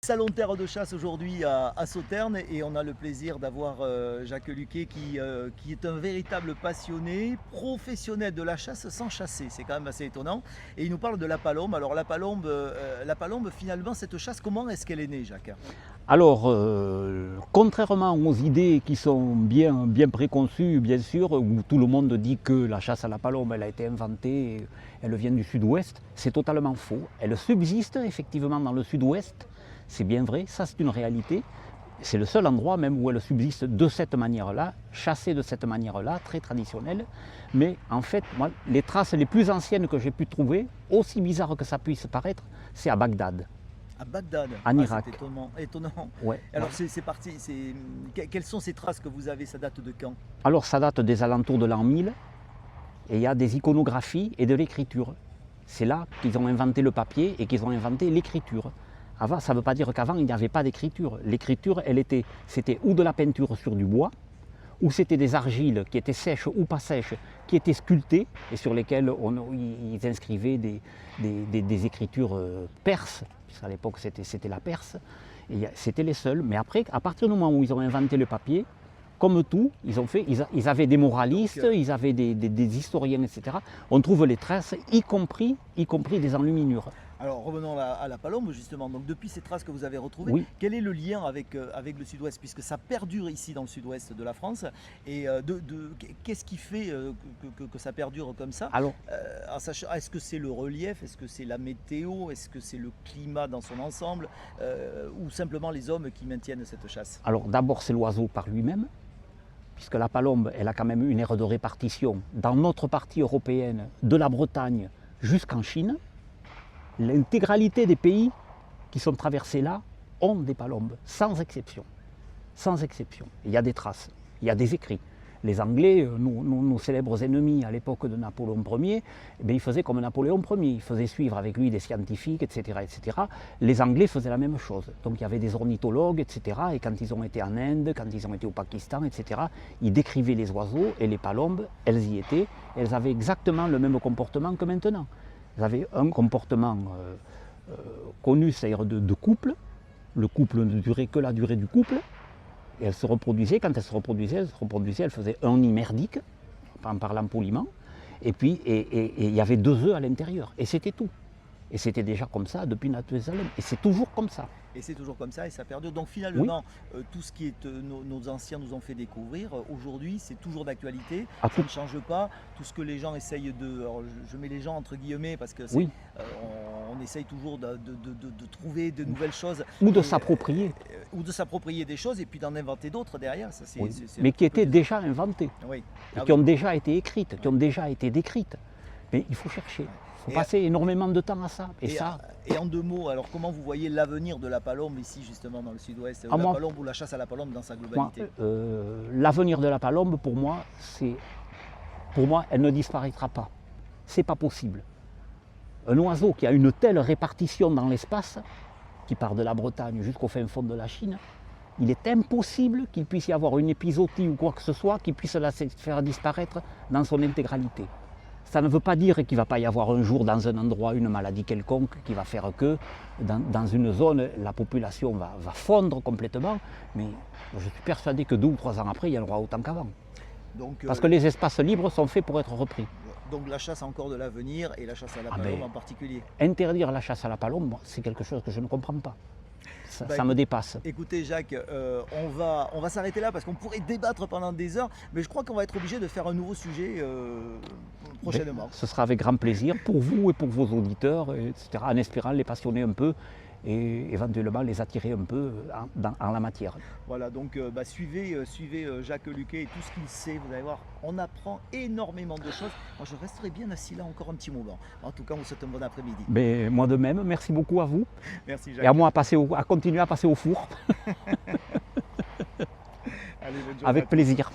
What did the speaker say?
Salon de terre de chasse aujourd'hui à Sauternes et on a le plaisir d'avoir Jacques Luquet qui est un véritable passionné, professionnel de la chasse sans chasser. C'est quand même assez étonnant. Et il nous parle de la palombe. Alors la palombe finalement, cette chasse, comment est-ce qu'elle est née, Jacques? Alors, contrairement aux idées qui sont bien préconçues, bien sûr, où tout le monde dit que la chasse à la palombe, elle a été inventée, elle vient du sud-ouest, c'est totalement faux. Elle subsiste effectivement dans le sud-ouest, c'est bien vrai, ça c'est une réalité. C'est le seul endroit même où elle subsiste de cette manière-là, chassée de cette manière-là, très traditionnelle. Mais en fait, moi, les traces les plus anciennes que j'ai pu trouver, aussi bizarre que ça puisse paraître, c'est à Bagdad. À Bagdad, en Irak. C'est étonnant. Ouais. Alors c'est parti, quelles sont ces traces que vous avez? Ça date de quand? Alors ça date des alentours de l'an 1000 et il y a des iconographies et de l'écriture. C'est là qu'ils ont inventé le papier et qu'ils ont inventé l'écriture. Avant, ça ne veut pas dire qu'avant il n'y avait pas d'écriture. L'écriture, c'était ou de la peinture sur du bois, ou c'était des argiles qui étaient sèches ou pas sèches, qui étaient sculptées et sur lesquelles ils inscrivaient des écritures perses, puisqu'à l'époque c'était la Perse, et c'était les seuls. Mais après, à partir du moment où ils ont inventé le papier, comme tout, ils avaient des moralistes, ils avaient des historiens, etc. On trouve les traces, y compris des enluminures. Alors revenons à la palombe justement, donc depuis ces traces que vous avez retrouvées, Oui. Quel est le lien avec le sud-ouest, puisque ça perdure ici dans le sud-ouest de la France, et qu'est-ce qui fait que ça perdure comme ça? Alors, est-ce que c'est le relief, est-ce que c'est la météo, est-ce que c'est le climat dans son ensemble, ou simplement les hommes qui maintiennent cette chasse? alors d'abord c'est l'oiseau par lui-même, puisque la palombe, elle a quand même une aire de répartition dans notre partie européenne, de la Bretagne jusqu'en Chine. L'intégralité des pays qui sont traversés là ont des palombes, sans exception. Sans exception. Il y a des traces, il y a des écrits. Les Anglais, nos célèbres ennemis à l'époque de Napoléon Ier, eh bien, ils faisaient comme Napoléon Ier, ils faisaient suivre avec lui des scientifiques, etc., etc. Les Anglais faisaient la même chose. Donc il y avait des ornithologues, etc. Et quand ils ont été en Inde, quand ils ont été au Pakistan, etc., ils décrivaient les oiseaux et les palombes, elles y étaient. Elles avaient exactement le même comportement que maintenant. Elles avaient un comportement connu, c'est-à-dire de couple. Le couple ne durait que la durée du couple. Et elles se reproduisaient. Quand elles se reproduisaient, elles faisaient un nid merdique, en parlant poliment. Et puis, il y avait 2 œufs à l'intérieur. Et c'était tout. Et c'était déjà comme ça depuis Mathusalem. Et c'est toujours comme ça. Et c'est toujours comme ça et ça perdure. Donc finalement, tout ce qui est nos anciens nous ont fait découvrir, aujourd'hui c'est toujours d'actualité, ça ne change pas. Tout ce que les gens essayent de... Alors je mets les gens entre guillemets parce que on essaye toujours de trouver de nouvelles choses. Ou de s'approprier. Ou de s'approprier des choses et puis d'en inventer d'autres derrière. Ça, mais qui étaient déjà inventées, et qui ont déjà été écrites, qui ont déjà été décrites. Mais il faut chercher. Il faut passer énormément de temps à ça. Et en 2 mots, alors comment vous voyez l'avenir de la palombe ici justement dans le sud-ouest, la palombe ou la chasse à la palombe dans sa globalité? L'avenir de la palombe pour moi, elle ne disparaîtra pas. C'est pas possible. Un oiseau qui a une telle répartition dans l'espace, qui part de la Bretagne jusqu'au fin fond de la Chine, il est impossible qu'il puisse y avoir une épizootie ou quoi que ce soit qui puisse la faire disparaître dans son intégralité. Ça ne veut pas dire qu'il ne va pas y avoir un jour dans un endroit une maladie quelconque qui va faire que dans une zone la population va fondre complètement, mais je suis persuadé que 2 ou 3 ans après il y en aura autant qu'avant. Parce que les espaces libres sont faits pour être repris. Donc la chasse a encore de l'avenir et la chasse à la palombe en particulier. Interdire la chasse à la palombe, c'est quelque chose que je ne comprends pas. Ça me dépasse. Écoutez Jacques, on va s'arrêter là parce qu'on pourrait débattre pendant des heures, mais je crois qu'on va être obligé de faire un nouveau sujet prochainement. Ce sera avec grand plaisir pour vous et pour vos auditeurs, etc., en espérant les passionner un peu et éventuellement les attirer un peu en la matière. Voilà, donc suivez Jacques Luquet et tout ce qu'il sait, vous allez voir, on apprend énormément de choses. Moi je resterai bien assis là encore un petit moment. En tout cas, on vous souhaite un bon après-midi. Mais moi de même, merci beaucoup à vous. Merci Jacques. Et à moi à continuer à passer au four. Allez, bonne journée. Avec plaisir.